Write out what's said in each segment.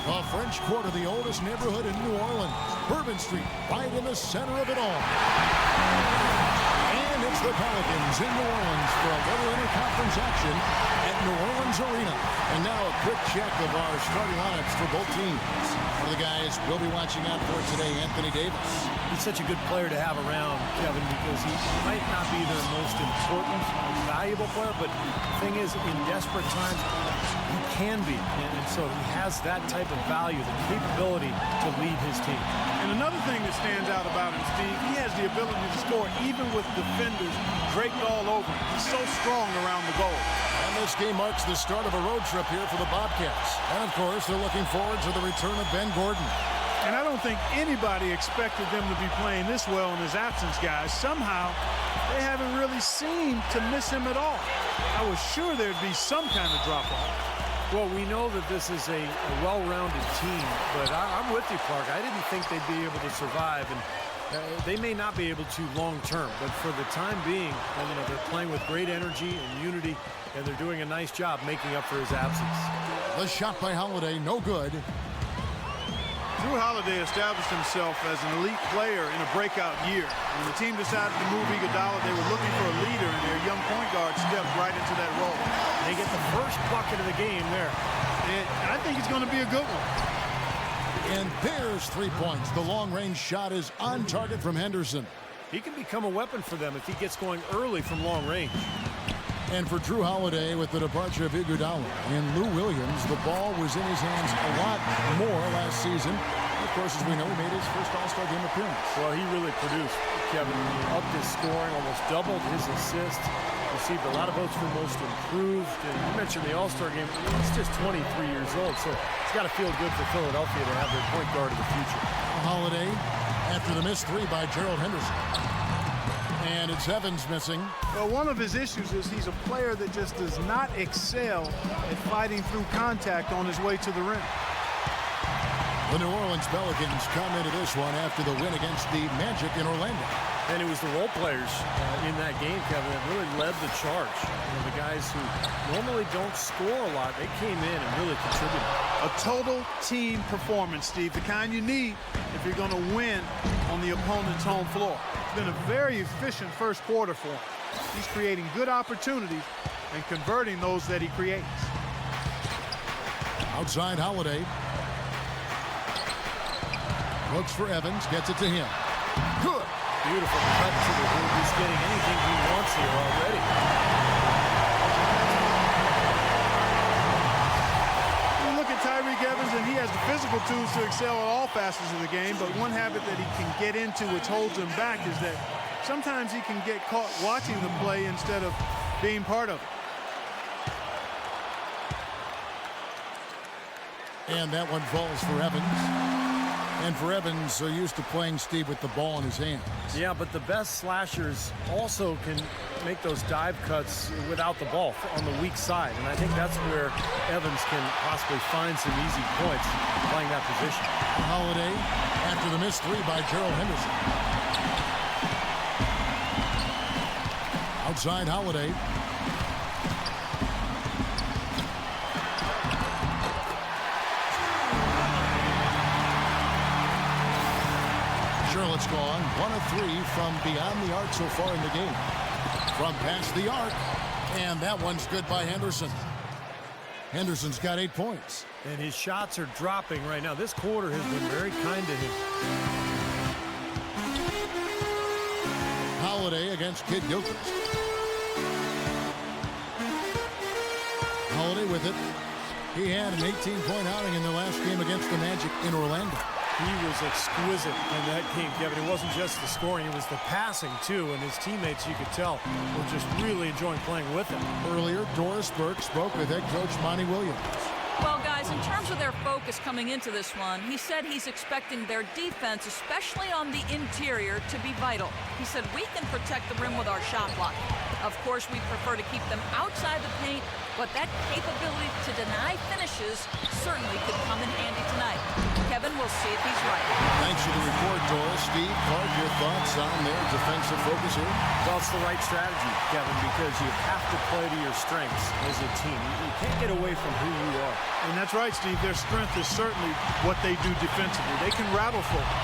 The French Quarter, the oldest neighborhood in New Orleans. Bourbon Street, right in the center of it all. And it's the Pelicans in New Orleans for a little interconference action at New Orleans Arena. And now a quick check of our starting lineups for both teams. One of the guys we'll be watching out for today, Anthony Davis. He's such a good player to have around, Kevin, because he might not be their most important, valuable player, but the thing is, in desperate times, he can be. And so he has that type of value, the capability to lead his team. And another thing that stands out about him, Steve, he has the ability to score even with defenders draped all over him. He's so strong around the goal. And this game marks the start of a road trip here for the Bobcats. And, of course, they're looking forward to the return of Ben Gordon. And I don't think anybody expected them to be playing this well in his absence, guys. Somehow, they haven't really seemed to miss him at all. I was sure there'd be some kind of drop-off. Well, we know that this is a well-rounded team, but I'm with you, Clark. I didn't think they'd be able to survive, and they may not be able to long-term, but for the time being, they're playing with great energy and unity, and they're doing a nice job making up for his absence. The shot by Holiday, no good. Drew Holiday established himself as an elite player in a breakout year. When the team decided to move Iguodala, they were looking for a leader, and their young point guard stepped right into that role. They get the first bucket of the game there. And I think it's going to be a good one. And there's 3 points. The long-range shot is on target from Henderson. He can become a weapon for them if he gets going early from long range. And for Drew Holiday, with the departure of Iguodala and Lou Williams, the ball was in his hands a lot more last season. Of course, as we know, he made his first All-Star game appearance. Well, he really produced, Kevin. He upped his scoring, almost doubled his assists, received a lot of votes for most improved. And you mentioned the All-Star game. He's just 23 years old, so it's got to feel good for Philadelphia to have their point guard of the future. Holiday, after the missed three by Gerald Henderson. And it's Evans missing. Well, one of his issues is he's a player that just does not excel at fighting through contact on his way to the rim. The New Orleans Pelicans come into this one after the win against the Magic in Orlando. And it was the role players in that game, Kevin, that really led the charge. The guys who normally don't score a lot, they came in and really contributed. A total team performance, Steve, the kind you need if you're going to win on the opponent's home floor. It's been a very efficient first quarter for him. He's creating good opportunities and converting those that he creates. Outside Holiday. Looks for Evans, gets it to him. Good. Beautiful cut to the hoop. He's getting anything he wants here already. You look at Tyreke Evans, and he has the physical tools to excel at all facets of the game, but one habit that he can get into which holds him back is that sometimes he can get caught watching the play instead of being part of it. And that one falls for Evans. And for Evans, so used to playing, Steve, with the ball in his hands. Yeah, but the best slashers also can make those dive cuts without the ball on the weak side. And I think that's where Evans can possibly find some easy points playing that position. Holiday after the missed three by Gerald Henderson. Outside Holiday. Charlotte's gone 1 of 3 from beyond the arc so far in the game. From past the arc, and that one's good by Henderson. Henderson's got 8 points. And his shots are dropping right now. This quarter has been very kind to him. Holiday against Kid Gilchrist. Holiday with it. He had an 18-point outing in the last game against the Magic in Orlando. He was exquisite in that game, Kevin. It wasn't just the scoring, it was the passing, too. And his teammates, you could tell, were just really enjoying playing with him. Earlier, Doris Burke spoke with head coach Monty Williams. Well, guys, in terms of their focus coming into this one, he said he's expecting their defense, especially on the interior, to be vital. He said, we can protect the rim with our shot block. Of course, we prefer to keep them outside the paint, but that capability to deny finishes certainly could come in handy tonight. Kevin, we'll see if he's right. Thanks for the report, Doris. Steve, Clark, your thoughts on their defensive focus here? Well, it's the right strategy, Kevin, because you have to play to your strengths as a team. You can't get away from who you are. And that's right, Steve. Their strength is certainly what they do defensively. They can rattle folks.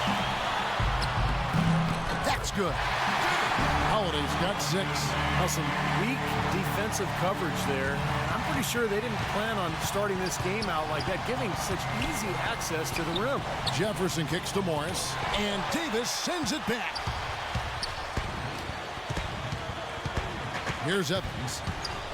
That's good. Holiday's got 6. Now, some weak defensive coverage there. I'm pretty sure they didn't plan on starting this game out like that, giving such easy access to the rim. Jefferson kicks to Morris, and Davis sends it back. Here's Evans.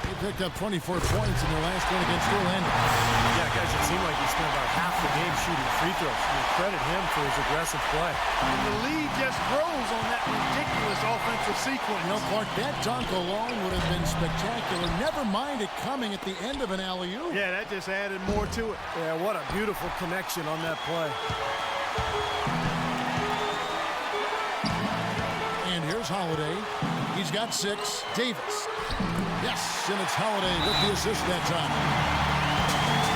He picked up 24 points in their last win against Orlando. Yeah, guys, it seemed like he spent about half the game shooting free throws. We credit him for his aggressive play. And the lead just grows on that ridiculous offensive sequence. You know, Clark, that dunk alone would have been spectacular. Never mind it coming at the end of an alley-oop. Yeah, that just added more to it. Yeah, what a beautiful connection on that play. And here's Holiday. He's got 6. Davis. Yes, and it's Holiday with the assist that time.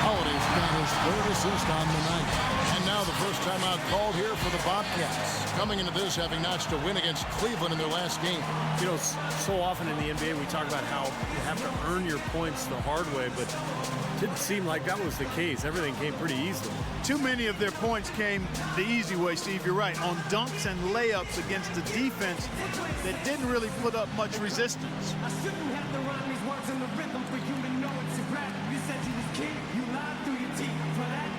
Holiday's got his 3rd assist on the night. And now the first time out called here for the Bobcats. Coming into this, having notched a win against Cleveland in their last game. You know, so often in the NBA we talk about how you have to earn your points the hard way, but it didn't seem like that was the case. Everything came pretty easily. Too many of their points came the easy way, Steve. You're right. On dunks and layups against the defense that didn't really put up much resistance. I shouldn't have to rhyme these words in the rhythm for you to know it's a rap. You said you was king, you lied through your teeth. For that,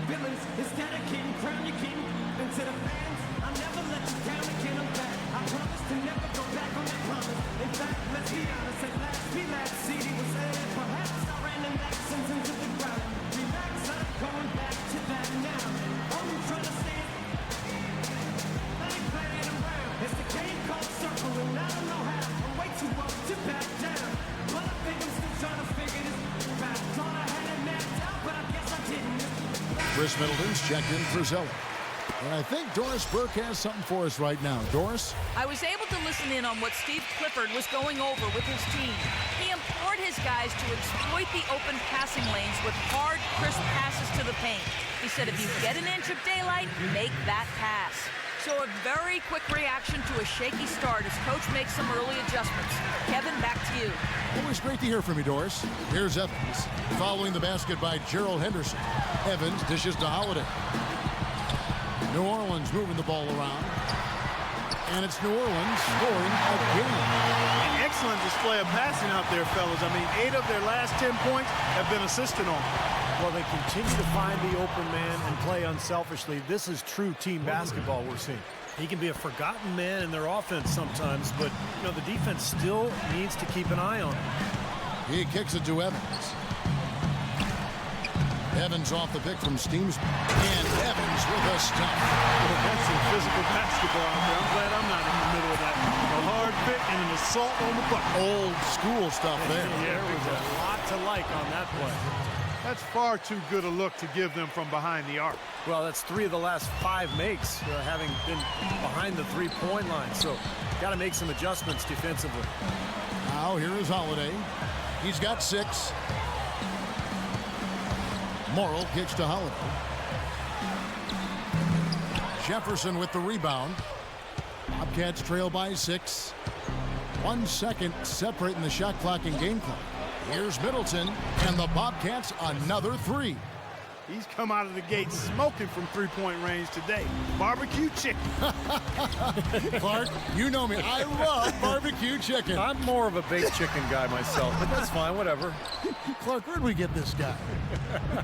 villains, instead of king, crown your king. And to the fans, I'll never let you down again. I'm back. I promise to never go back on that promise. In fact, let's be honest, at last, we last CD was aired. Perhaps I ran them accents into the ground. Relax, I'm going back to that now. All I'm trying to say is, I ain't playing around. It's the game called circle, and I don't know how. I'm way too up to back down. But I think I'm still trying to figure this out. Thought I had it mapped out, but I guess I didn't. Chris Middleton's checked in for Zeller. And I think Doris Burke has something for us right now. Doris? I was able to listen in on what Steve Clifford was going over with his team. He implored his guys to exploit the open passing lanes with hard, crisp passes to the paint. He said if you get an inch of daylight, make that pass. So a very quick reaction to a shaky start as coach makes some early adjustments. Kevin, back to you. Always great to hear from you, Doris. Here's Evans. Following the basket by Gerald Henderson. Evans dishes to Holiday. New Orleans moving the ball around. And it's New Orleans scoring again. An excellent display of passing out there, fellas. I mean, 8 of their last 10 points have been assisted on. Well, they continue to find the open man and play unselfishly. This is true team basketball we're seeing. He can be a forgotten man in their offense sometimes, but you know the defense still needs to keep an eye on him. He kicks it to Evans. Evans off the pick from Steams. And Evans with a stop. Well, that's some physical basketball out there. I'm glad I'm not in the middle of that. A hard pick and an assault on the bucket. Old school stuff there. There was a lot to like on that play. That's far too good a look to give them from behind the arc. Well, that's 3 of the last 5 makes, having been behind the three-point line. So, got to make some adjustments defensively. Now here is Holiday. He's got 6. Morrill kicks to Holiday. Jefferson with the rebound. Bobcats trail by 6. 1 second separating the shot clock and game clock. Here's Middleton, and the Bobcats another 3. He's come out of the gate smoking from three-point range today. Barbecue chicken. Clark, you know me. I love barbecue chicken. I'm more of a baked chicken guy myself, but that's fine, whatever. Clark, where'd we get this guy?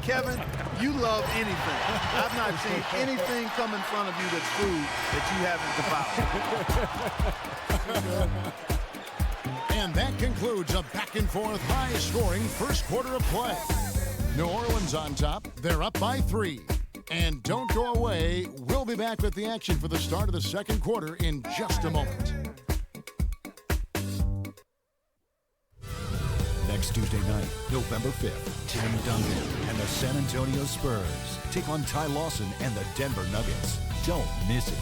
Kevin, you love anything. I've not seen anything come in front of you that's food that you haven't devoured. And that concludes a back-and-forth, high-scoring first quarter of play. New Orleans on top. They're up by 3. And don't go away. We'll be back with the action for the start of the second quarter in just a moment. Next Tuesday night, November 5th, Tim Duncan and the San Antonio Spurs take on Ty Lawson and the Denver Nuggets. Don't miss it.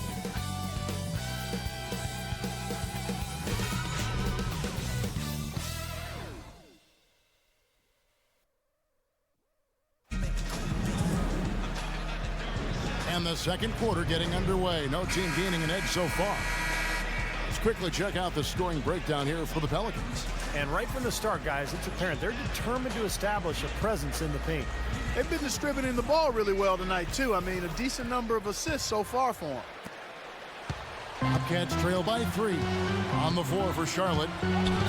And the second quarter getting underway. No team gaining an edge so far. Let's quickly check out the scoring breakdown here for the Pelicans. And right from the start, guys, it's apparent they're determined to establish a presence in the paint. They've been distributing the ball really well tonight, too. I mean, a decent number of assists so far for them. Bobcats trail by 3. On the floor for Charlotte.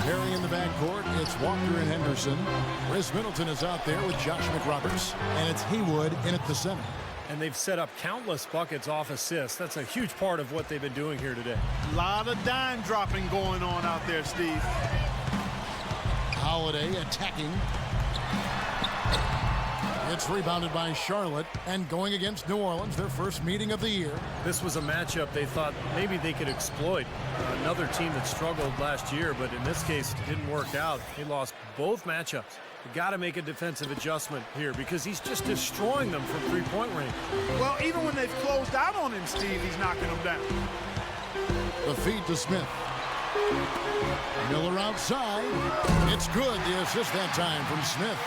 Perry in the backcourt. It's Walker and Henderson. Chris Middleton is out there with Josh McRoberts. And it's Haywood in at the center. And they've set up countless buckets off assists. That's a huge part of what they've been doing here today. A lot of dime dropping going on out there, Steve. Holiday attacking. It's rebounded by Charlotte and going against New Orleans, their first meeting of the year. This was a matchup they thought maybe they could exploit. Another team that struggled last year, but in this case, it didn't work out. They lost both matchups. You got to make a defensive adjustment here because he's just destroying them from three-point range. Well, even when they've closed out on him, Steve, he's knocking them down. The feed to Smith. Miller outside. It's good. The assist that time from Smith.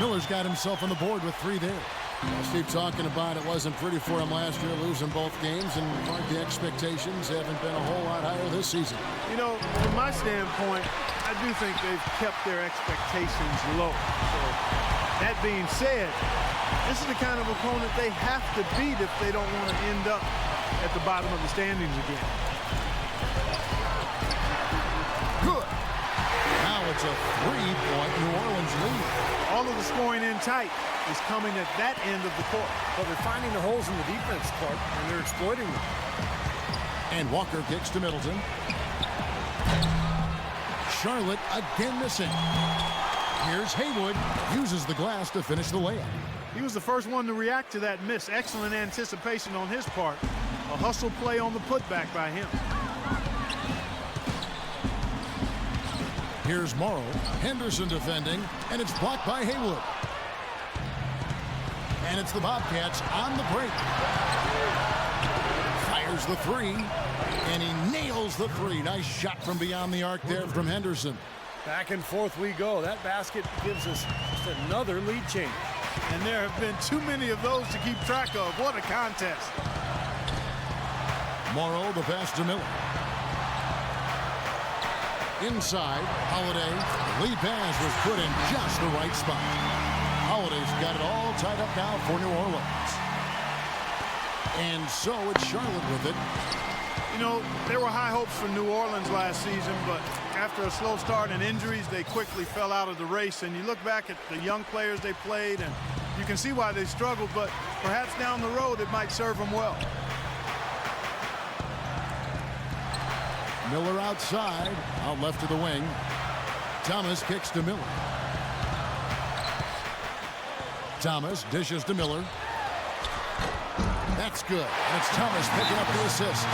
Miller's got himself on the board with 3 there. Steve talking about it wasn't pretty for him last year, losing both games, and the expectations haven't been a whole lot higher this season. You know, from my standpoint, I do think they've kept their expectations low. So, that being said, this is the kind of opponent they have to beat if they don't want to end up at the bottom of the standings again. Good. Now it's a 3-point New Orleans lead. All of the scoring in tight is coming at that end of the court. But they're finding the holes in the defense, Clark, and they're exploiting them. And Walker kicks to Middleton. Charlotte again missing. Here's Haywood. Uses the glass to finish the layup. He was the first one to react to that miss. Excellent anticipation on his part. A hustle play on the putback by him. Here's Morrow. Henderson defending, and it's blocked by Haywood. And it's the Bobcats on the break. Fires the 3, and he nails the 3. Nice shot from beyond the arc there from Henderson. Back and forth we go. That basket gives us just another lead change. And there have been too many of those to keep track of. What a contest. Morrow, the pass to Miller. Inside, Holiday. Lead pass was put in just the right spot. Holiday's got it all tied up now for New Orleans. And so it's Charlotte with it. You know, there were high hopes for New Orleans last season, but after a slow start and injuries, they quickly fell out of the race. And you look back at the young players they played, and you can see why they struggled, but perhaps down the road it might serve them well. Miller outside, out left to the wing. Thomas kicks to Miller. Thomas dishes to Miller. That's good. And it's Thomas picking up the assist.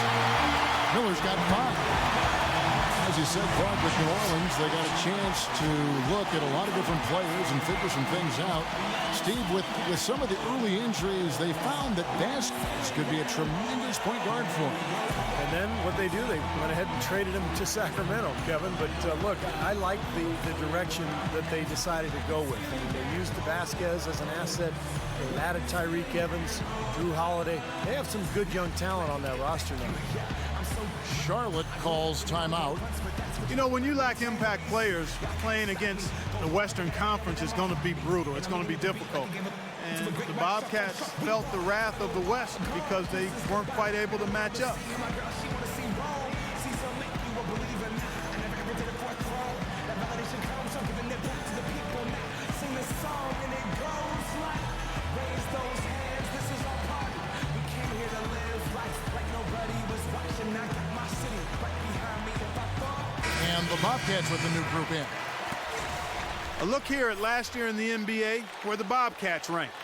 Miller's got 5. As you said, Clark, with New Orleans, they got a chance to look at a lot of different players and figure some things out. Steve, with some of the early injuries, they found that Vasquez could be a tremendous point guard for them. And then what they do, they went ahead and traded him to Sacramento, Kevin. But look, I like the direction that they decided to go with. I mean, they used the Vasquez as an asset. They added Tyreek Evans, Drew Holiday. They have some good young talent on that roster now. Charlotte calls timeout. You know, when you lack impact players, playing against the Western Conference is going to be brutal. It's going to be difficult. And the Bobcats felt the wrath of the West because they weren't quite able to match up. And the Bobcats with the new group in. A look here at last year in the NBA, where the Bobcats ranked.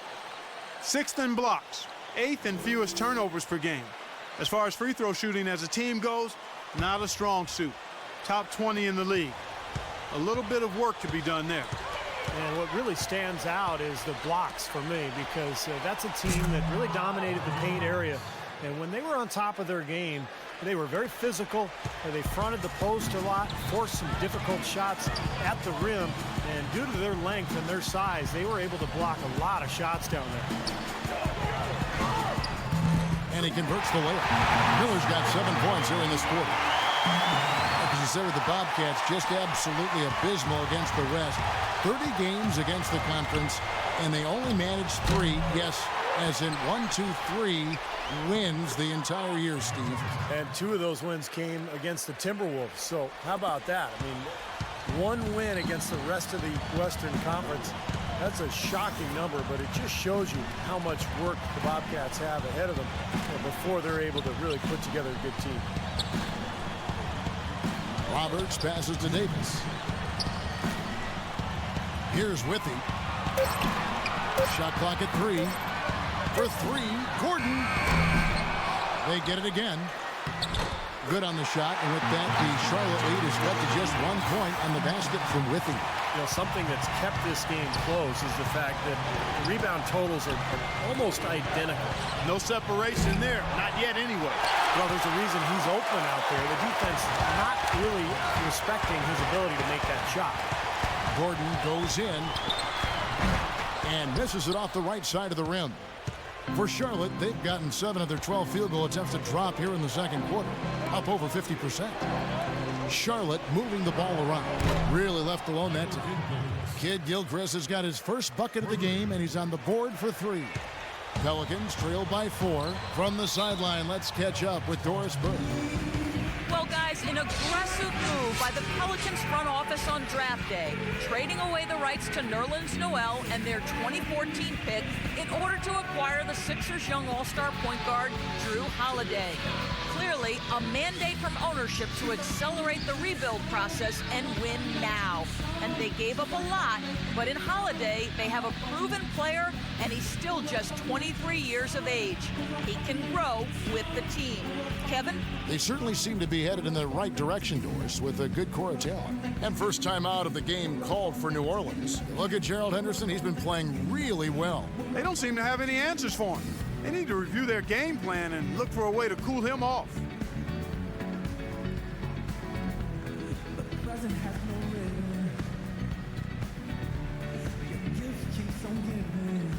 6th in blocks, 8th in fewest turnovers per game. As far as free throw shooting as a team goes, not a strong suit. Top 20 in the league. A little bit of work to be done there. And what really stands out is the blocks for me, because that's a team that really dominated the paint area. And when they were on top of their game, they were very physical. They fronted the post a lot, forced some difficult shots at the rim. And due to their length and their size, they were able to block a lot of shots down there. And he converts the layup. Miller's got 7 points here in this quarter. As you said with the Bobcats, just absolutely abysmal against the rest. 30 games against the conference, and they only managed 3, yes, as in 1, 2, 3 wins the entire year, Steve. And 2 of those wins came against the Timberwolves. So how about that? I mean, 1 win against the rest of the Western Conference. That's a shocking number, but it just shows you how much work the Bobcats have ahead of them before they're able to really put together a good team. Roberts passes to Davis. Here's Withy. Shot clock at 3. For 3, Gordon. They get it again. Good on the shot, and with that, the Charlotte lead is cut to just 1 point on the basket from Withy. You know, something that's kept this game close is the fact that the rebound totals are almost identical. No separation there. Not yet anyway. Well, there's a reason he's open out there. The defense not really respecting his ability to make that shot. Gordon goes in and misses it off the right side of the rim. For Charlotte, they've gotten 7 of their 12 field goal attempts to drop here in the second quarter, up over 50%. Charlotte moving the ball around. Really left alone that time. Kid Gilchrist has got his first bucket of the game, and he's on the board for 3. Pelicans trail by 4. From the sideline, let's catch up with Doris Burke. Well, guys, an aggressive move by the Pelicans front office on draft day, trading away the rights to Nerlens Noel and their 2014 pick in order to acquire the Sixers' young all-star point guard, Drew Holiday. Clearly, a mandate from ownership to accelerate the rebuild process and win now. And they gave up a lot, but in Holiday, they have a proven player, and he's still just 23 years of age. He can grow with the team. Kevin? They certainly seem to be headed in the right direction, Doris, with a good core of talent. And first time out of the game called for New Orleans. Look at Gerald Henderson. He's been playing really well. They don't seem to have any answers for him. They need to review their game plan and look for a way to cool him off. The present has no rhythm. Your gift keeps on giving.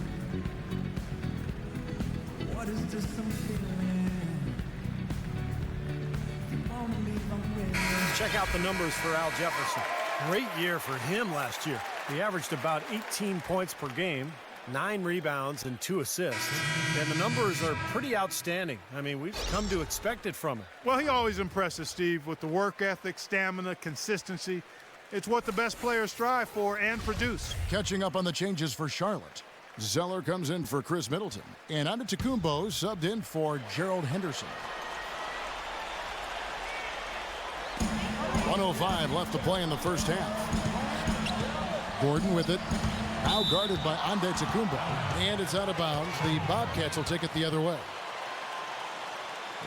What is this I'm feeling? You wanna leave, I'm ready. Check out the numbers for Al Jefferson. Great year for him last year. He averaged about 18 points per game, 9 rebounds and 2 assists. And the numbers are pretty outstanding. I mean, we've come to expect it from him. Well, he always impresses, Steve, with the work ethic, stamina, consistency. It's what the best players strive for and produce. Catching up on the changes for Charlotte. Zeller comes in for Chris Middleton. And Antetokounmpo subbed in for Gerald Henderson. 1:05 left to play in the first half. Gordon with it. Now guarded by Antetokounmpo. And it's out of bounds. The Bobcats will take it the other way.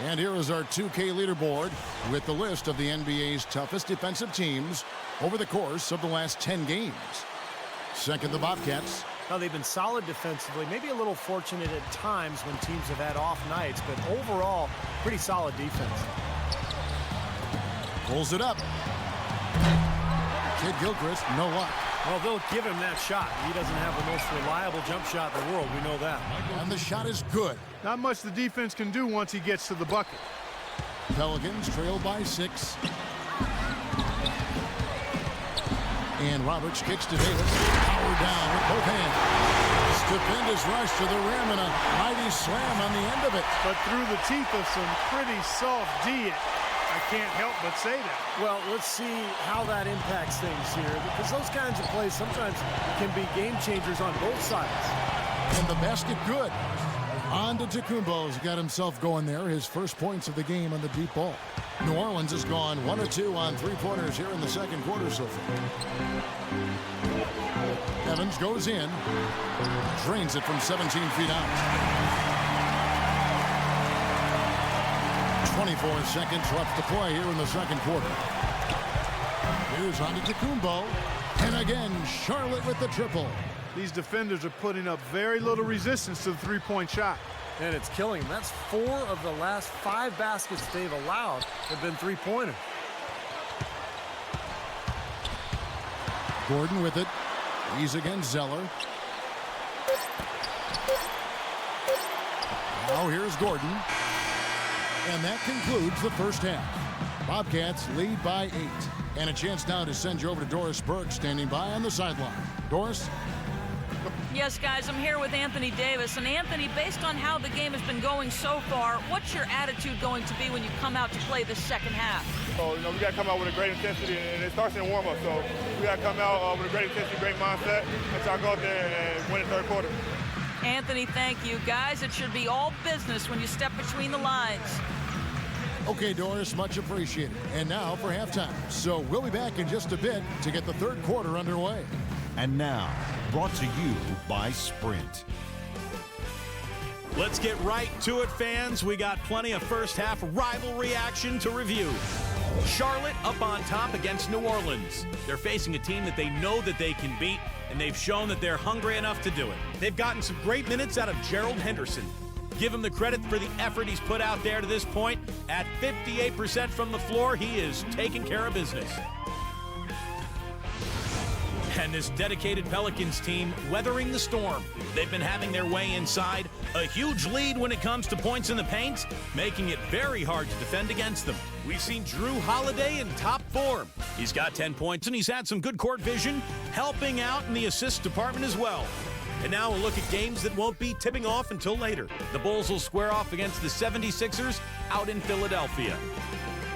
And here is our 2K leaderboard with the list of the NBA's toughest defensive teams over the course of the last 10 games. Second, the Bobcats. Now, they've been solid defensively, maybe a little fortunate at times when teams have had off nights, but overall, pretty solid defense. Pulls it up. Kid Gilchrist, no luck. Well, they'll give him that shot. He doesn't have the most reliable jump shot in the world. We know that. And the shot is good. Not much the defense can do once he gets to the bucket. Pelicans trail by 6. And Roberts kicks to Davis. Power down with both hands. Stupendous rush to the rim and a mighty slam on the end of it. But through the teeth of some pretty soft D, I can't help but say that. Well, let's see how that impacts things here, because those kinds of plays sometimes can be game changers on both sides. And the basket good. Antetokounmpo's got himself going there. His first points of the game on the deep ball. New Orleans has gone 1 of 2 on 3-pointers here in the second quarter so far. Evans goes in. Drains it from 17 feet out. 24 seconds left to play here in the second quarter. Here's Antetokounmpo. And again, Charlotte with the triple. These defenders are putting up very little resistance to the three-point shot. And it's killing them. That's 4 of the last 5 baskets they've allowed have been three-pointers. Gordon with it. He's against Zeller. Now here's Gordon. And that concludes the first half. Bobcats lead by 8. And a chance now to send you over to Doris Burke standing by on the sideline. Doris? Yes, guys, I'm here with Anthony Davis. And Anthony, based on how the game has been going so far, what's your attitude going to be when you come out to play the second half? So, we got to come out with a great intensity, and it starts in warm-up. So we got to come out with a great intensity, great mindset, and try to go out there and win the third quarter. Anthony, thank you. Guys, it should be all business when you step between the lines. Okay, Doris, much appreciated. And now for halftime. So we'll be back in just a bit to get the third quarter underway. And now, brought to you by Sprint. Let's get right to it, fans. We got plenty of first half rivalry action to review. Charlotte up on top against New Orleans. They're facing a team that they know that they can beat, and they've shown that they're hungry enough to do it. They've gotten some great minutes out of Gerald Henderson. Give him the credit for the effort he's put out there to this point. At 58% from the floor, he is taking care of business. And this dedicated Pelicans team weathering the storm. They've been having their way inside. A huge lead when it comes to points in the paint, making it very hard to defend against them. We've seen Drew Holiday in top form. He's got 10 points, and he's had some good court vision, helping out in the assist department as well. And now we'll look at games that won't be tipping off until later. The Bulls will square off against the 76ers out in Philadelphia.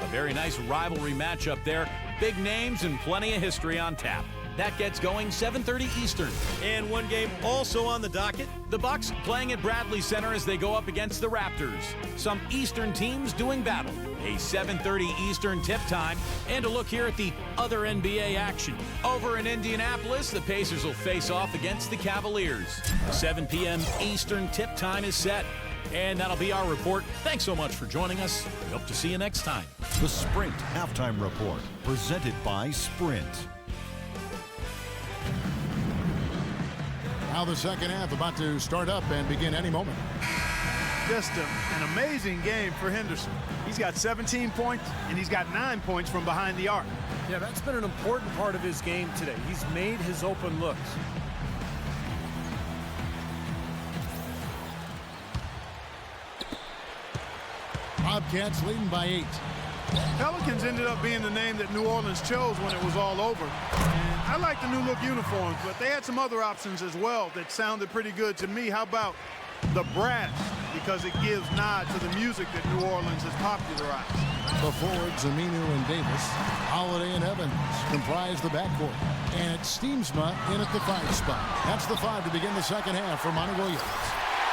A very nice rivalry matchup there. Big names and plenty of history on tap. That gets going 7:30 Eastern. And one game also on the docket. The Bucks playing at Bradley Center as they go up against the Raptors. Some Eastern teams doing battle. A 7:30 Eastern tip time. And a look here at the other NBA action. Over in Indianapolis, the Pacers will face off against the Cavaliers. 7 p.m. Eastern tip time is set. And that'll be our report. Thanks so much for joining us. We hope to see you next time. The Sprint Halftime Report, presented by Sprint. Now the second half about to start up and begin any moment. Just an amazing game for Henderson. He's got 17 points, and he's got 9 points from behind the arc. Yeah, that's been an important part of his game today. He's made his open looks. Bobcats leading by 8. Pelicans ended up being the name that New Orleans chose when it was all over. And I like the new look uniforms, but they had some other options as well that sounded pretty good to me. How about the brass? Because it gives nod to the music that New Orleans has popularized. The forwards, Aminu and Davis, Holiday and Evans comprise the backcourt. And it's Steamsma in at the 5 spot. That's the 5 to begin the second half for Monty Williams.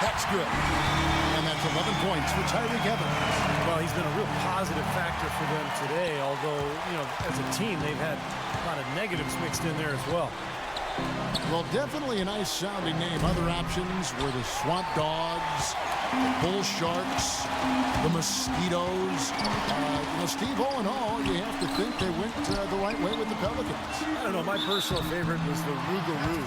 That's good. And that's 11 points for Tyreke Evans. Well, he's been a real positive factor for them today, although, as a team, they've had a lot of negatives mixed in there as well. Well, definitely a nice sounding name. Other options were the Swamp Dogs, the Bull Sharks, the Mosquitoes. Steve, all in all, you have to think they went the right way with the Pelicans. I don't know. My personal favorite was the Rougarou.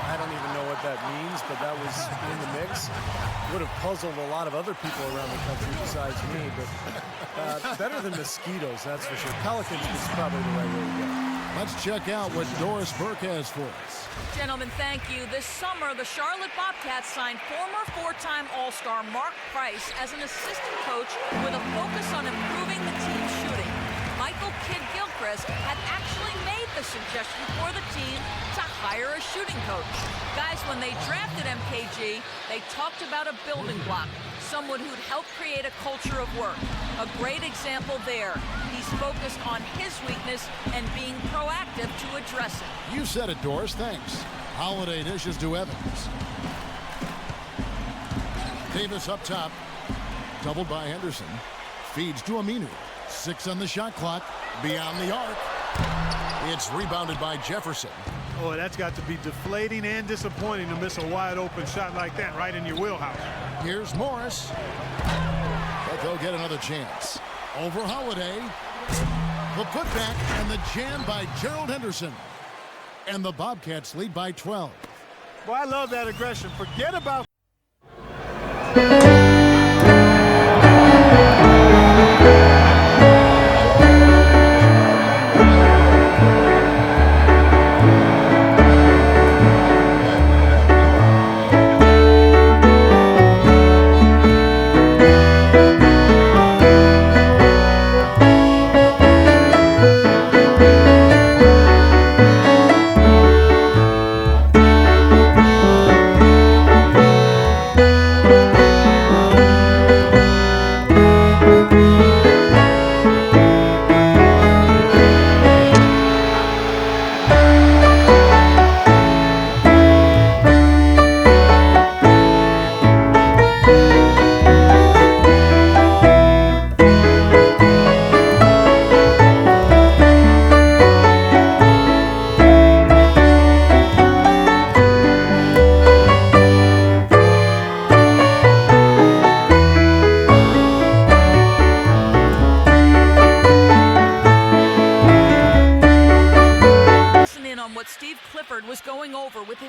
I don't even know what that means, but that was in the mix. Would have puzzled a lot of other people around the country besides me, but better than Mosquitoes, that's for sure. Pelicans is probably the right way to go. Let's check out what Doris Burke has for us. Gentlemen, thank you. This summer, the Charlotte Bobcats signed former 4-time All-Star Mark Price as an assistant coach with a focus on improving the team's shooting. Michael Kidd-Gilchrist had actually made the suggestion for the team to hire a shooting coach. Guys, when they drafted MKG, they talked about a building block, someone who'd help create a culture of work. A great example there. He's focused on his weakness and being proactive to address it. You said it, Doris. Thanks. Holiday dishes to Evans. Davis up top. Doubled by Henderson. Feeds to Aminu. 6 on the shot clock. Beyond the arc. It's rebounded by Jefferson. Oh, that's got to be deflating and disappointing to miss a wide open shot like that right in your wheelhouse. Here's Morris. But they'll get another chance. Over Holiday. The putback and the jam by Gerald Henderson. And the Bobcats lead by 12. Well, I love that aggression. Forget about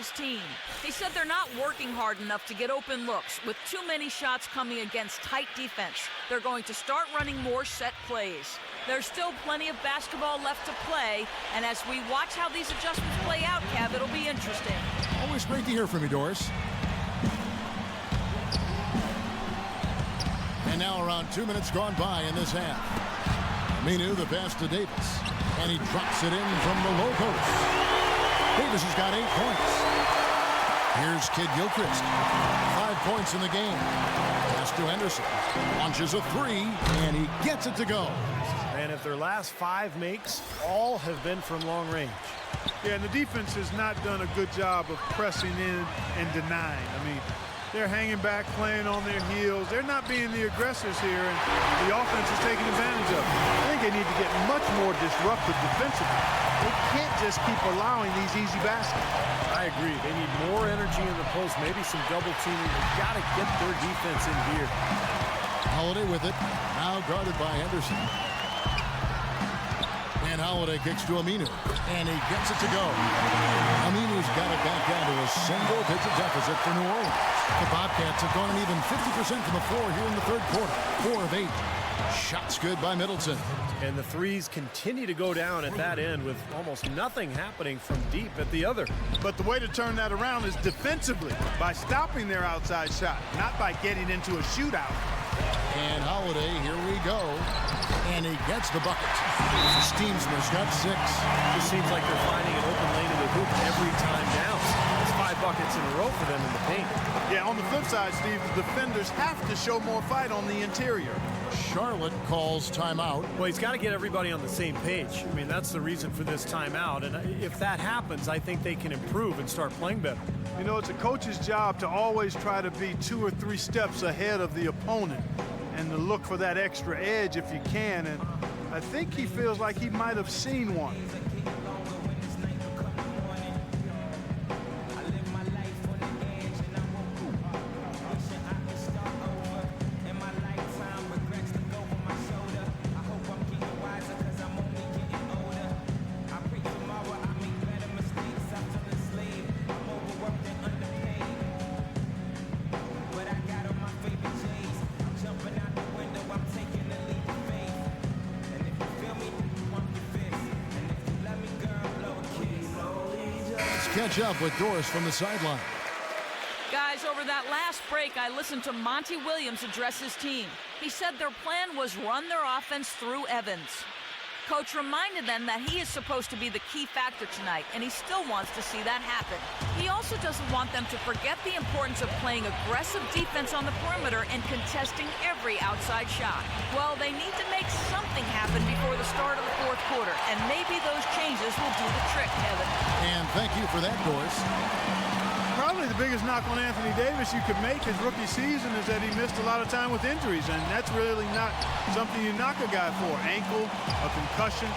Timberwolves team. He said they're not working hard enough to get open looks, with too many shots coming against tight defense. They're going to start running more set plays. There's still plenty of basketball left to play, and as we watch how these adjustments play out, Cav, it'll be interesting. Always great to hear from you, Doris. And now around 2 minutes gone by in this half. Aminu, the pass to Davis. And he drops it in from the low post. Davis has got 8 points. Here's Kid Gilchrist. 5 points in the game. Pass to Henderson. Launches a 3, and he gets it to go. And if their last 5 makes, all have been from long range. Yeah, and the defense has not done a good job of pressing in and denying. I mean, they're hanging back, playing on their heels. They're not being the aggressors here, and the offense is taking advantage of it. I think they need to get much more disruptive defensively. They can't just keep allowing these easy baskets. I agree. They need more energy in the post, maybe some double teaming. They've got to get their defense in gear. Holiday with it. Now guarded by Henderson. And Holiday kicks to Aminu. And he gets it to go. Aminu's got it back down to a single-digit deficit for New Orleans. The Bobcats have gone an even 50% from the floor here in the third quarter. 4 of 8. Shots good by Middleton. And the threes continue to go down at that end with almost nothing happening from deep at the other. But the way to turn that around is defensively, by stopping their outside shot, not by getting into a shootout. And Holiday, here we go. And he gets the bucket. Steamsman's got 6. It seems like they're finding an open lane in the hoop every time down. It's 5 buckets in a row for them in the paint. Yeah, on the flip side, Steve, the defenders have to show more fight on the interior. Charlotte calls timeout. Well, he's got to get everybody on the same page. I mean, that's the reason for this timeout. And if that happens, I think they can improve and start playing better. You know, it's a coach's job to always try to be 2 or 3 steps ahead of the opponent and to look for that extra edge if you can. And I think he feels like he might have seen one. Catch up with Doris from the sideline. Guys, over that last break, I listened to Monty Williams address his team. He said their plan was run their offense through Evans. Coach reminded them that he is supposed to be the key factor tonight, and he still wants to see that happen. He also doesn't want them to forget the importance of playing aggressive defense on the perimeter and contesting every outside shot. Well, they need to make something happen before the start of the fourth quarter, and maybe those changes will do the trick, Kevin. And thank you for that, Doris. Probably the biggest knock on Anthony Davis you could make his rookie season is that he missed a lot of time with injuries, and that's really not something you knock a guy for. Ankle, a concussion.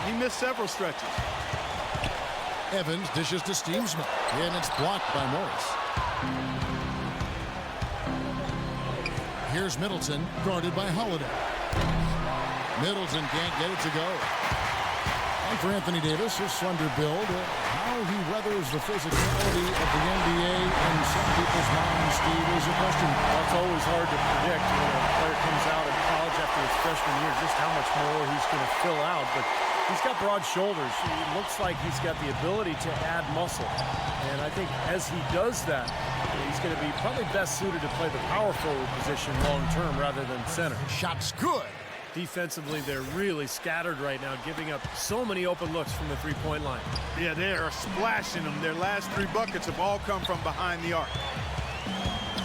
He missed several stretches. Evans dishes to Steamsman, and it's blocked by Morris. Here's Middleton, guarded by Holiday. Middleton can't get it to go. And for Anthony Davis, his slender build, how he weathers the physicality of the NBA in some people's minds, Steve, is a question. Well, it's always hard to predict when a player comes out of college after his freshman year just how much more he's going to fill out. But he's got broad shoulders. It looks like he's got the ability to add muscle. And I think as he does that, he's going to be probably best suited to play the power forward position long term rather than center. Shot's good. Defensively, they're really scattered right now, giving up so many open looks from the three-point line. Yeah, they are splashing them. Their last 3 buckets have all come from behind the arc.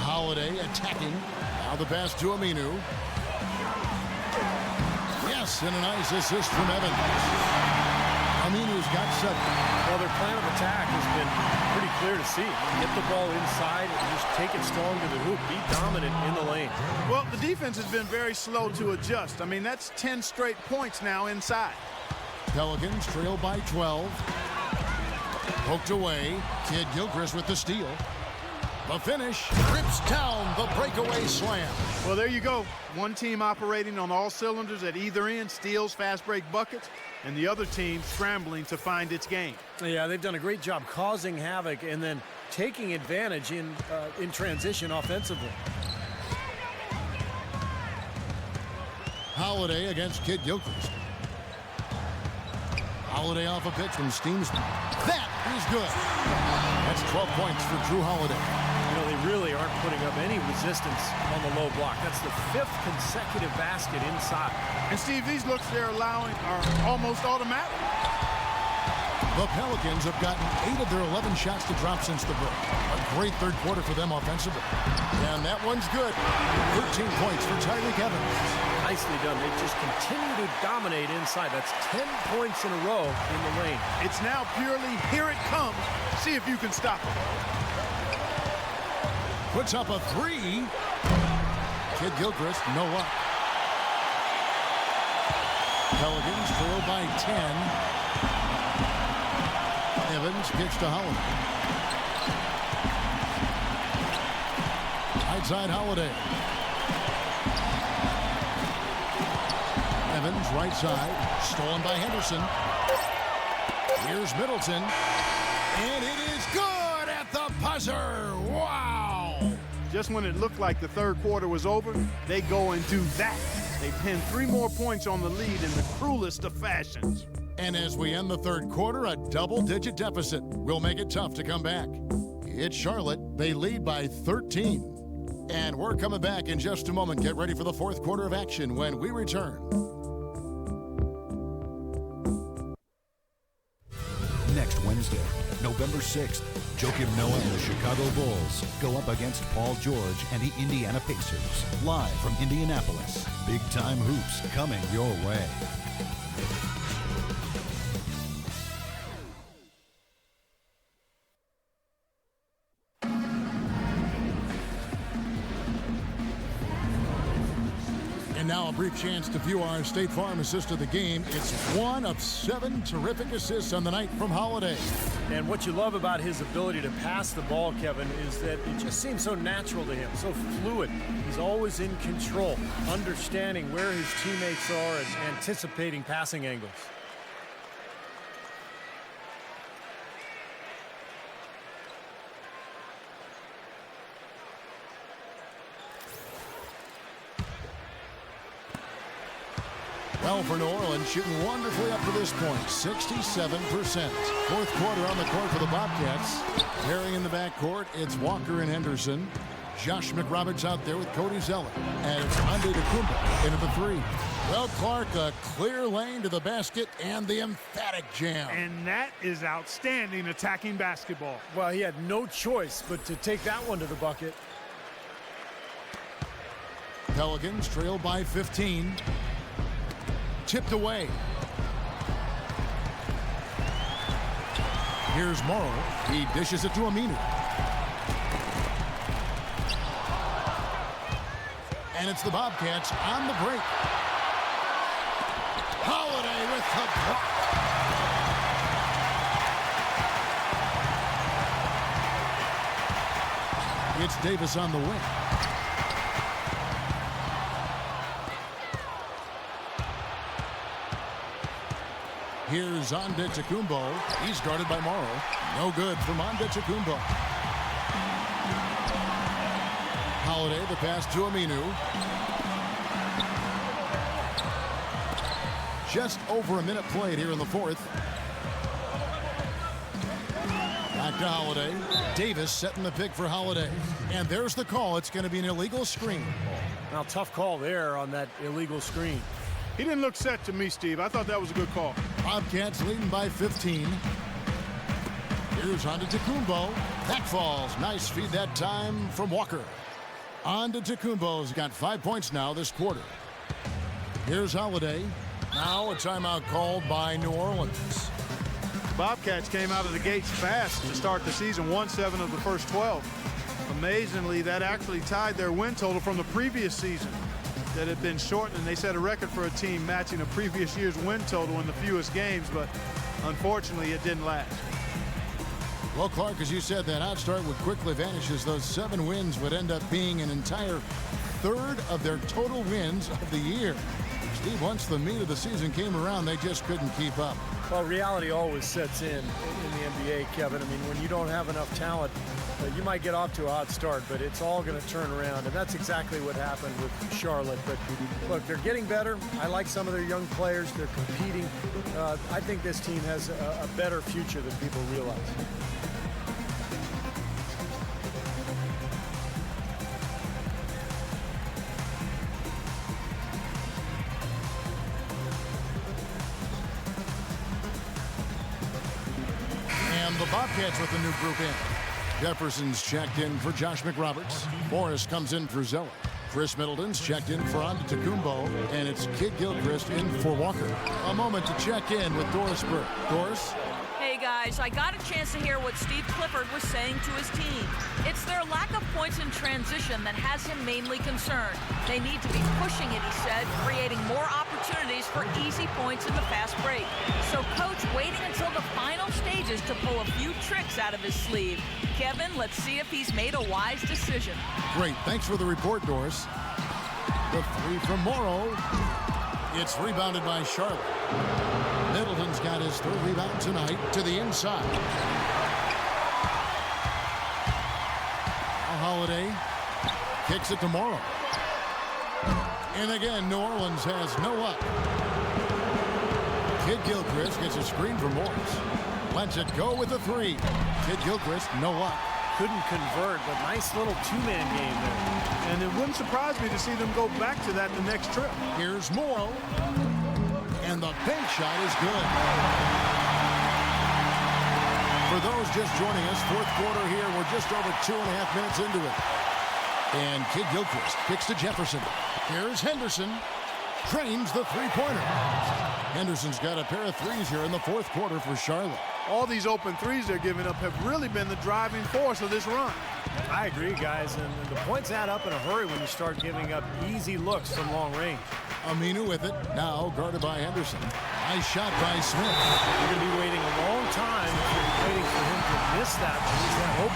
Holiday attacking. Now the pass to Aminu. Yes, and a nice assist from Evans. Aminu's got 7. Well, their plan of attack has been pretty clear to see. Get the ball inside and just take it strong to the hoop. Be dominant in the lane. Well, the defense has been very slow to adjust. I mean, that's 10 straight points now inside. Pelicans trail by 12. Poked away. Kid Gilchrist with the steal. The finish rips down the breakaway slam. Well, there you go. One team operating on all cylinders at either end, steals, fast break buckets, and the other team scrambling to find its game. Yeah, they've done a great job causing havoc and then taking advantage in transition offensively. Holiday against Kid Gilchrist. Holiday off a pitch from Steamsman. That is good. That's 12 points for Drew Holiday. You know, they really aren't putting up any resistance on the low block. That's the 5th consecutive basket inside. And Steve, these looks they're allowing are almost automatic. The Pelicans have gotten 8 of their 11 shots to drop since the break. A great third quarter for them offensively. And that one's good. 13 points for Tyreek Evans. Nicely done. They just continue to dominate inside. That's 10 points in a row in the lane. It's now purely here it comes. See if you can stop it. Puts up a 3. Kid Gilchrist, no luck. Pelicans trail by 10. Evans kicks to Holiday. Right side Holiday. Evans right side. Stolen by Henderson. Here's Middleton. And it is good at the buzzer. Wow. Just when it looked like the third quarter was over, they go and do that. They pin 3 more points on the lead in the cruelest of fashions. And as we end the third quarter, a double-digit deficit will make it tough to come back. It's Charlotte. They lead by 13. And we're coming back in just a moment. Get ready for the fourth quarter of action when we return. Next Wednesday, November 6th, Joakim Noah and the Chicago Bulls go up against Paul George and the Indiana Pacers. Live from Indianapolis. Big-time hoops coming your way. Now a brief chance to view our State Farm assist of the game. It's 1 of 7 terrific assists on the night from Holiday. And what you love about his ability to pass the ball, Kevin, is that it just seems so natural to him, so fluid. He's always in control, understanding where his teammates are and anticipating passing angles. Well, for New Orleans, shooting wonderfully up to this point, 67%. Fourth quarter on the court for the Bobcats. Pairing in the backcourt, it's Walker and Henderson. Josh McRoberts out there with Cody Zeller. And it's Ande DeCumbo into the 3. Well, Clark, a clear lane to the basket and the emphatic jam. And that is outstanding attacking basketball. Well, he had no choice but to take that one to the bucket. Pelicans trail by 15. Tipped away. Here's Morrow. He dishes it to Aminu. And it's the Bobcats on the break. Holiday with the block. It's Davis on the wing. Here's Ande DeCumbo. He's guarded by Morrow. No good from Ande DeCumbo. Holiday, the pass to Aminu. Just over a minute played here in the fourth. Back to Holiday. Davis setting the pick for Holiday. And there's the call. It's going to be an illegal screen. Now, tough call there on that illegal screen. He didn't look set to me, Steve. I thought that was a good call. Bobcats leading by 15. Here's Ande DeCumbo. That falls. Nice feed that time from Walker. Ande DeCumbo's got 5 points now this quarter. Here's Holiday. Now a timeout called by New Orleans. Bobcats came out of the gates fast to start the season, won 7 of the first 12. Amazingly, that actually tied their win total from the previous season that had been shortened, and they set a record for a team matching a previous year's win total in the fewest games, but unfortunately it didn't last. Well, Clark, as you said, that hot start would quickly vanish as those 7 wins would end up being an entire third of their total wins of the year. Steve, once the meat of the season came around, they just couldn't keep up. Well, reality always sets in the NBA, Kevin. I mean, when you don't have enough talent, you might get off to a hot start, but it's all going to turn around, and that's exactly what happened with Charlotte. But look, they're getting better. I like some of their young players. They're competing. I think this team has a better future than people realize. The Bobcats with a new group in. Jefferson's checked in for Josh McRoberts. Morris comes in for Zeller. Chris Middleton's checked in for Antetokounmpo, and it's Kid Gilchrist in for Walker. A moment to check in with Doris Burke. Doris? Hey guys, I got a chance to hear what Steve Clifford was saying to his team. It's their lack of points in transition that has him mainly concerned. They need to be pushing it, he said, creating more opportunities for easy points in the fast break. So coach waiting until the final stages to pull a few tricks out of his sleeve. Kevin, let's see if he's made a wise decision. Great, thanks for the report, Doris. The 3 from Morrow. It's rebounded by Charlotte. Middleton's got his 3rd rebound tonight to the inside. Holiday kicks it to Morrow. And again, New Orleans has no up. Kid Gilchrist gets a screen from Morris. Lets it go with a 3. Kid Gilchrist, no up. Couldn't convert, but nice little 2-man game there. And it wouldn't surprise me to see them go back to that the next trip. Here's Morrow. And the bank shot is good. For those just joining us, 4th quarter here. We're just over 2.5 minutes into it. And Kid Gilchrist kicks to Jefferson. Here's Henderson. Drains the 3-pointer. Henderson's got a pair of 3s here in the 4th quarter for Charlotte. All these open 3s they're giving up have really been the driving force of this run. I agree, guys, and the points add up in a hurry when you start giving up easy looks from long range. Aminu with it, now guarded by Henderson. Nice shot by Smith. You're going to be waiting a long time if you're waiting for him to miss that. Lose that hope.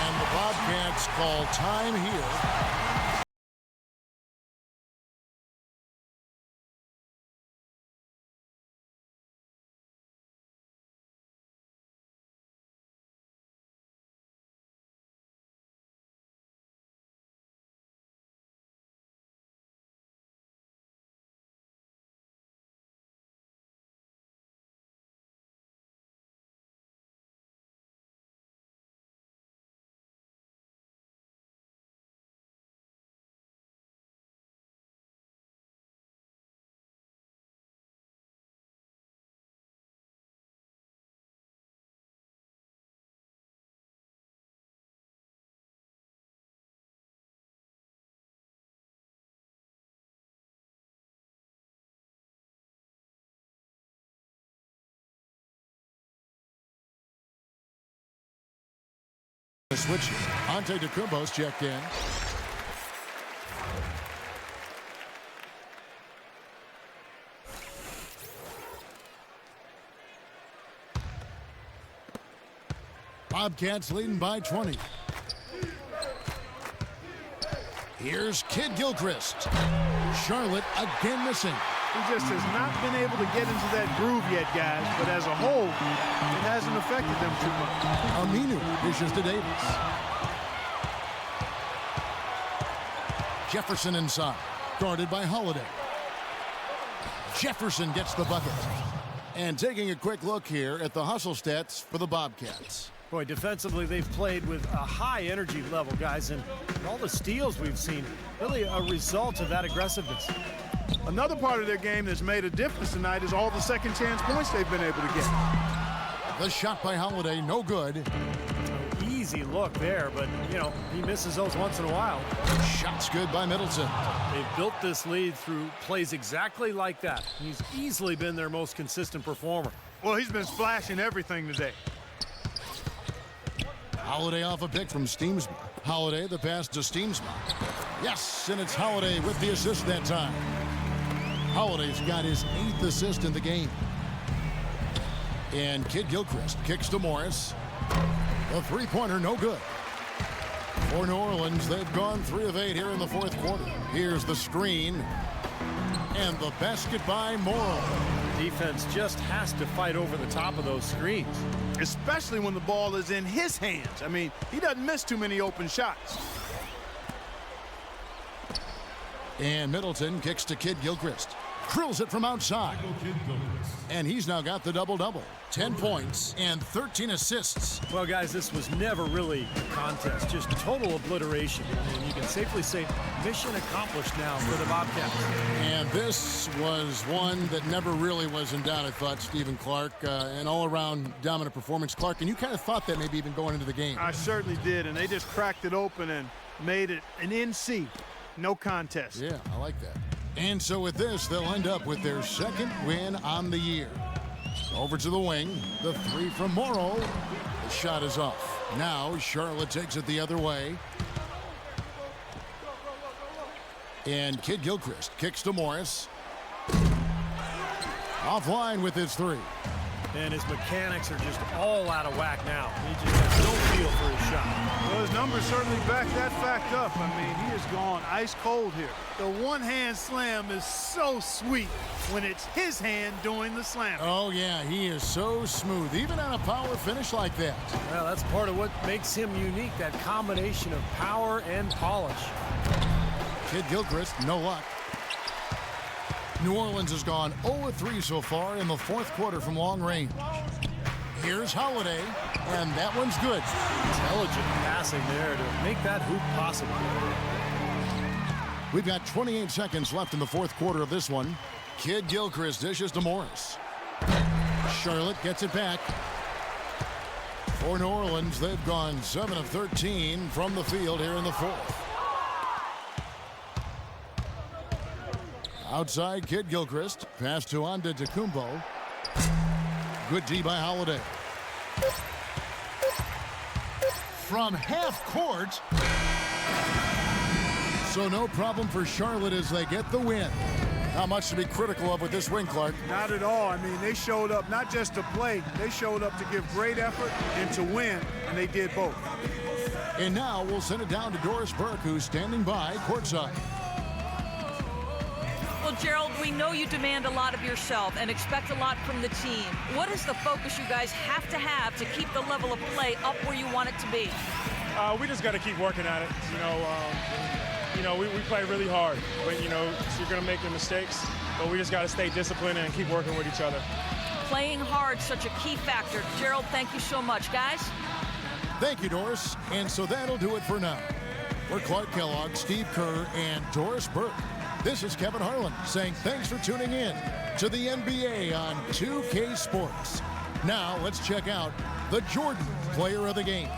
And the Bobcats call time here. Switch. Antetokounmpo's checked in. Bobcats leading by 20. Here's Kid Gilchrist. Charlotte again missing. He just has not been able to get into that groove yet, guys. But as a whole, it hasn't affected them too much. Aminu dishes to Davis. Jefferson inside, guarded by Holiday. Jefferson gets the bucket. And taking a quick look here at the hustle stats for the Bobcats. Boy, defensively, they've played with a high energy level, guys, and all the steals we've seen, really a result of that aggressiveness. Another part of their game that's made a difference tonight is all the second chance points they've been able to get. The shot by Holiday, no good. Easy look there, but, you know, he misses those once in a while. Shot's good by Middleton. They've built this lead through plays exactly like that. He's easily been their most consistent performer. Well, he's been splashing everything today. Holiday off a pick from Steamsma. Holiday, the pass to Steamsma. Yes, and it's Holiday with the assist that time. Holiday's got his 8th assist in the game. And Kid Gilchrist kicks to Morris. The three-pointer, no good. For New Orleans, they've gone 3 of 8 here in the fourth quarter. Here's the screen. And the basket by Morrow. Defense just has to fight over the top of those screens. Especially when the ball is in his hands. I mean, he doesn't miss too many open shots. And Middleton kicks to Kid Gilchrist. Drills it from outside. And he's now got the double-double. 10 points and 13 assists. Well, guys, this was never really a contest. Just total obliteration. And you can safely say mission accomplished now for the Bobcats. And this was one that never really was in doubt, I thought, Stephen Clark. An all-around dominant performance. Clark, and you kind of thought that maybe even going into the game. I certainly did, and they just cracked it open and made it an NC. No contest. Yeah, I like that. And so with this, they'll end up with their second win on the year. Over to the wing. The three from Morrow. The shot is off. Now Charlotte takes it the other way. And Kid Gilchrist kicks to Morris. Offline with his three. And his mechanics are just all out of whack now. He just has no feel for his shot. Well, his numbers certainly back that fact up. I mean, he has gone ice cold here. The one-hand slam is so sweet when it's his hand doing the slam. Oh, yeah, he is so smooth, even on a power finish like that. Well, that's part of what makes him unique, that combination of power and polish. Kid Gilchrist, no luck. New Orleans has gone 0-3 so far in the fourth quarter from long range. Here's Holiday, and that one's good. Intelligent passing there to make that hoop possible. We've got 28 seconds left in the fourth quarter of this one. Kid Gilchrist dishes to Morris. Charlotte gets it back. For New Orleans, they've gone 7 of 13 from the field here in the fourth. Outside, Kid Gilchrist. Pass to Antetokounmpo. Good D by Holiday. From half court. So no problem for Charlotte as they get the win. Not much to be critical of with this win, Clark. Not at all. I mean, they showed up not just to play. They showed up to give great effort and to win, and they did both. And now we'll send it down to Doris Burke, who's standing by courtside. Well, Gerald, we know you demand a lot of yourself and expect a lot from the team. What is the focus you guys have to keep the level of play up where you want it to be? We just got to keep working at it. We play really hard, but, so you're going to make the mistakes, but we just got to stay disciplined and keep working with each other. Playing hard, such a key factor. Gerald, thank you so much, guys. Thank you, Doris. And so that'll do it for now. For Clark Kellogg, Steve Kerr, and Doris Burke, this is Kevin Harlan saying thanks for tuning in to the NBA on 2K Sports. Now let's check out the Jordan Player of the Game.